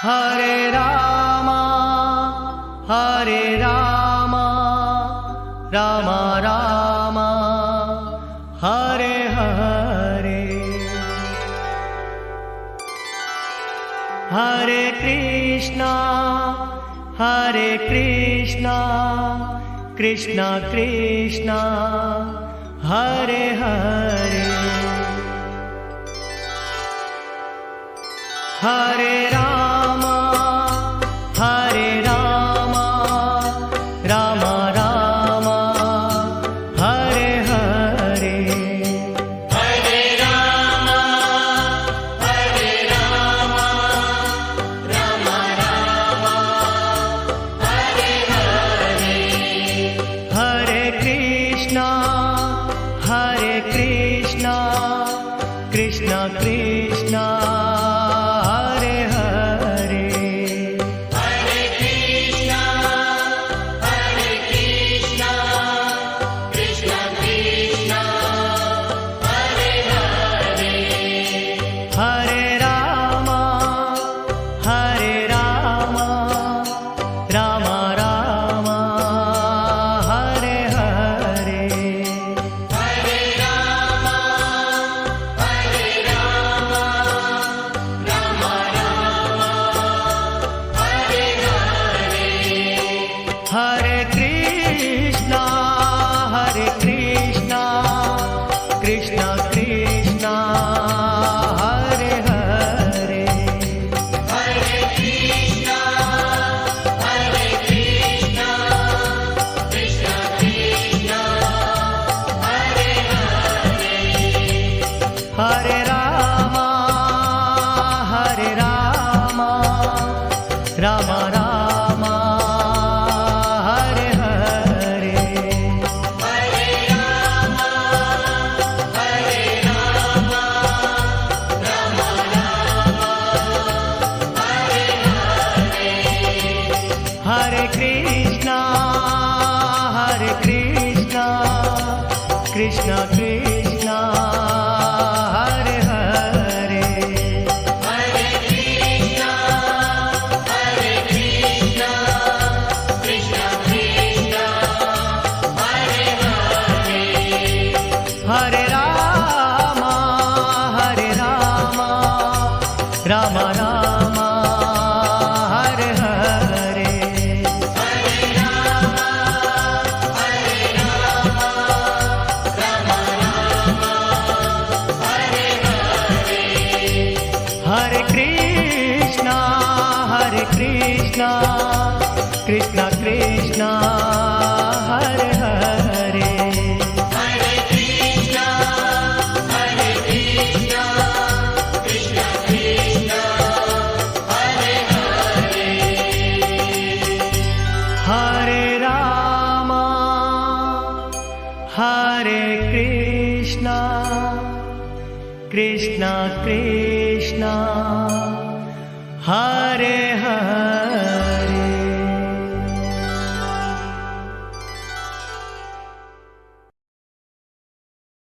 Hare Rama Rama Rama Hare Hare. Hare Krishna Krishna Krishna Hare Hare. Hare Rama Rama Rama Hare Hare. Hare Rama Rama Rama Hare Hare. Hare Krishna Krishna Krishna Hare Hare. Hare Krishna Krishna Krishna Hare Hare. Hare Rama Rama Rama Hare Hare. Hare Rama Rama Rama Hare Hare. Hare Krishna Krishna Krishna Hare Hare. Hare Krishna Krishna Krishna Hare Hare. Hare Rama Rama Rama Hare Hare. Hare Rama Rama Rama Hare Hare. Hare Krishna Krishna Krishna Hare Hare. Hare Krishna Krishna Krishna Hare Hare. Hare Rama Rama Rama Hare Hare. Hare Rama Rama Rama Hare Hare. Hare Krishna Krishna Krishna Hare Hare. Hare Krishna Krishna Krishna Hare Hare. Hare Rama Krishna Krishna Krishna Hare